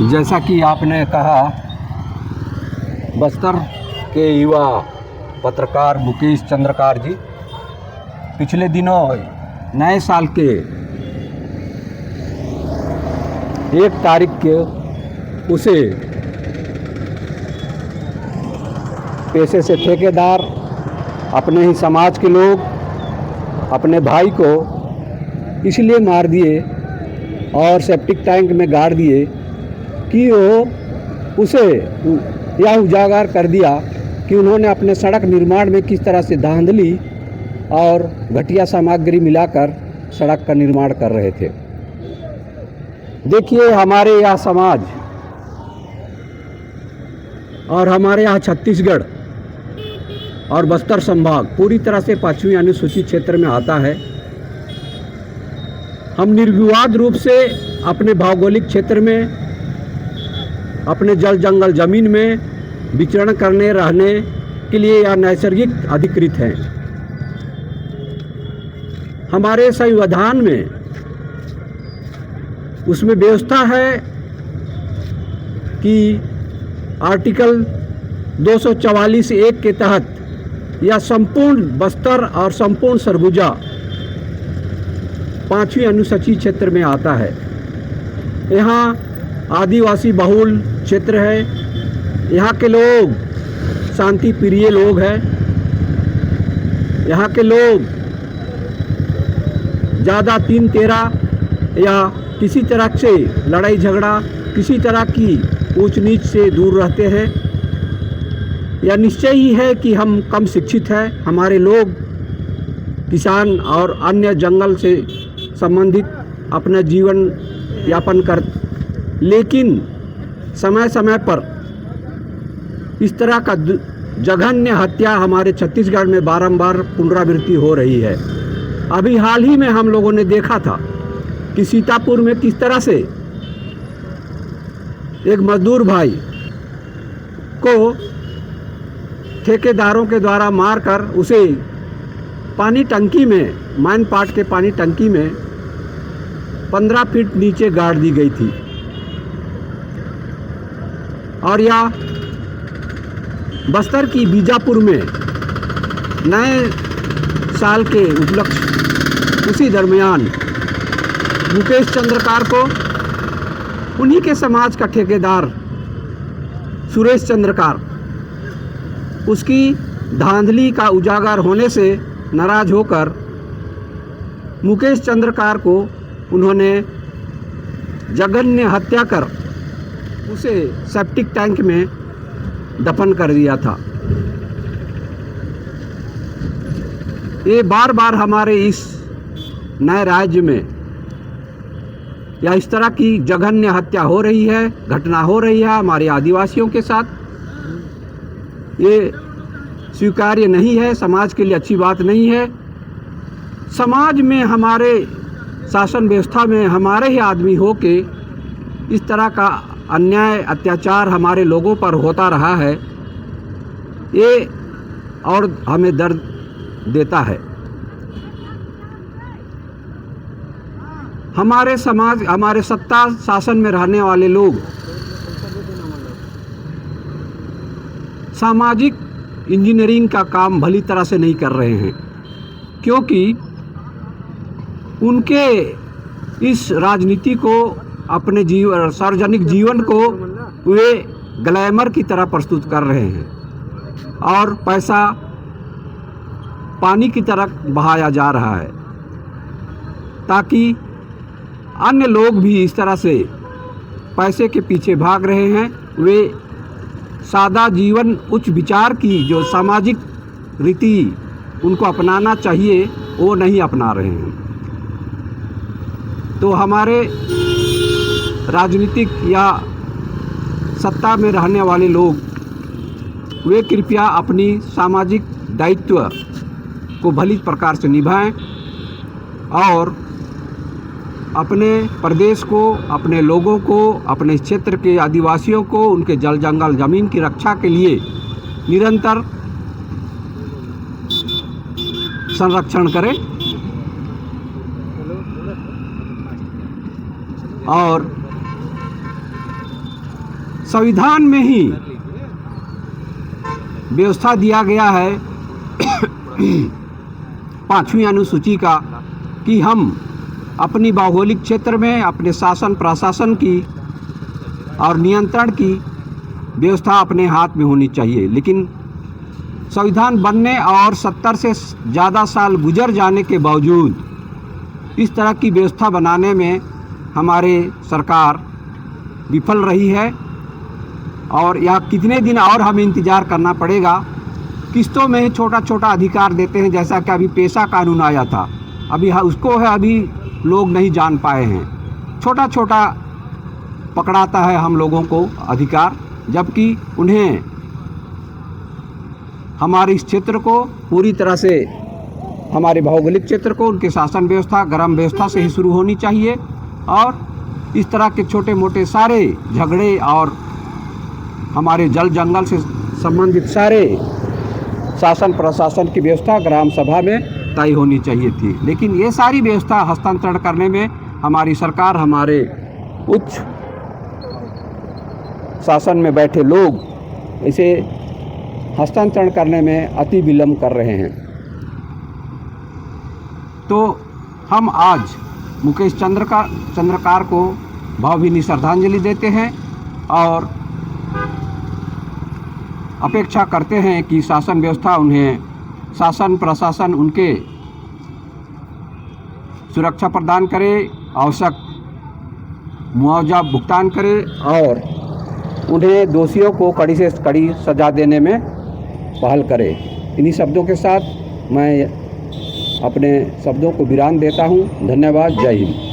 जैसा कि आपने कहा, बस्तर के युवा पत्रकार मुकेश चंद्रकार जी पिछले दिनों नए साल के 1 तारीख के उसे पेशे से ठेकेदार, अपने ही समाज के लोग अपने भाई को इसलिए मार दिए और सेप्टिक टैंक में गाड़ दिए कि वो उसे यह उजागर कर दिया कि उन्होंने अपने सड़क निर्माण में किस तरह से धांधली और घटिया सामग्री मिलाकर सड़क का निर्माण कर रहे थे। देखिए, हमारे यहाँ समाज और हमारे यहाँ छत्तीसगढ़ और बस्तर संभाग पूरी तरह से 5वीं अनुसूचित क्षेत्र में आता है। हम निर्विवाद रूप से अपने भौगोलिक क्षेत्र में, अपने जल जंगल जमीन में विचरण करने रहने के लिए यह नैसर्गिक अधिकृत हैं। हमारे संविधान में उसमें व्यवस्था है कि आर्टिकल 244(1) के तहत यह संपूर्ण बस्तर और संपूर्ण सरगुजा 5वीं अनुसूचित क्षेत्र में आता है। यहाँ आदिवासी बहुल क्षेत्र है। यहाँ के लोग शांति प्रिय लोग हैं। यहाँ के लोग ज़्यादा 3-13 या किसी तरह से लड़ाई झगड़ा, किसी तरह की ऊंच नीच से दूर रहते हैं। यह निश्चय ही है कि हम कम शिक्षित हैं। हमारे लोग किसान और अन्य जंगल से संबंधित अपना जीवन यापन कर, लेकिन समय समय पर इस तरह का जघन्य हत्या हमारे छत्तीसगढ़ में बारंबार पुनरावृत्ति हो रही है। अभी हाल ही में हम लोगों ने देखा था कि सीतापुर में किस तरह से एक मजदूर भाई को ठेकेदारों के द्वारा मारकर उसे पानी टंकी में, मैन पाट के पानी टंकी में 15 फीट नीचे गाड़ दी गई थी। और यह बस्तर की बीजापुर में नए साल के उपलक्ष्य उसी दरमियान मुकेश चंद्रकार को उन्हीं के समाज का ठेकेदार सुरेश चंद्रकार, उसकी धांधली का उजागर होने से नाराज होकर मुकेश चंद्रकार को उन्होंने जघन्य हत्या कर उसे सेप्टिक टैंक में दफन कर दिया था। ये बार बार हमारे इस नए राज्य में या इस तरह की जघन्य हत्या हो रही है, घटना हो रही है हमारे आदिवासियों के साथ। ये स्वीकार्य नहीं है, समाज के लिए अच्छी बात नहीं है। समाज में, हमारे शासन व्यवस्था में हमारे ही आदमी हो के इस तरह का अन्याय अत्याचार हमारे लोगों पर होता रहा है, ये और हमें दर्द देता है। हमारे समाज, हमारे सत्ता शासन में रहने वाले लोग सामाजिक इंजीनियरिंग का काम भली तरह से नहीं कर रहे हैं, क्योंकि उनके इस राजनीति को, अपने जीवन, सार्वजनिक जीवन को वे ग्लैमर की तरह प्रस्तुत कर रहे हैं और पैसा पानी की तरह बहाया जा रहा है, ताकि अन्य लोग भी इस तरह से पैसे के पीछे भाग रहे हैं। वे सादा जीवन, उच्च विचार की जो सामाजिक रीति उनको अपनाना चाहिए, वो नहीं अपना रहे हैं। तो हमारे राजनीतिक या सत्ता में रहने वाले लोग, वे कृपया अपनी सामाजिक दायित्व को भली प्रकार से निभाएं और अपने प्रदेश को, अपने लोगों को, अपने क्षेत्र के आदिवासियों को, उनके जल जंगल जमीन की रक्षा के लिए निरंतर संरक्षण करें और संविधान में ही व्यवस्था दिया गया है 5वीं अनुसूची का कि हम अपनी भौगोलिक क्षेत्र में अपने शासन प्रशासन की और नियंत्रण की व्यवस्था अपने हाथ में होनी चाहिए। लेकिन संविधान बनने और 70 से ज़्यादा साल गुजर जाने के बावजूद इस तरह की व्यवस्था बनाने में हमारे सरकार विफल रही है और यह कितने दिन और हमें इंतज़ार करना पड़ेगा। किस्तों में छोटा छोटा अधिकार देते हैं, जैसा कि अभी पेशा कानून आया था, अभी उसको है अभी लोग नहीं जान पाए हैं। छोटा छोटा पकड़ाता है हम लोगों को अधिकार, जबकि उन्हें हमारे इस क्षेत्र को पूरी तरह से, हमारे भौगोलिक क्षेत्र को उनके शासन व्यवस्था ग्राम व्यवस्था से ही शुरू होनी चाहिए। और इस तरह के छोटे मोटे सारे झगड़े और हमारे जल जंगल से संबंधित सारे शासन प्रशासन की व्यवस्था ग्राम सभा में तय होनी चाहिए थी। लेकिन ये सारी व्यवस्था हस्तांतरण करने में हमारी सरकार, हमारे उच्च शासन में बैठे लोग इसे हस्तांतरण करने में अति विलंब कर रहे हैं। तो हम आज मुकेश चंद्रकार को भावभीनी श्रद्धांजलि देते हैं और अपेक्षा करते हैं कि शासन व्यवस्था उन्हें, शासन प्रशासन उनके सुरक्षा प्रदान करे, आवश्यक मुआवजा भुगतान करे और उन्हें दोषियों को कड़ी से कड़ी सजा देने में पहल करे। इन्हीं शब्दों के साथ मैं अपने शब्दों को विराम देता हूँ। धन्यवाद। जय हिंद।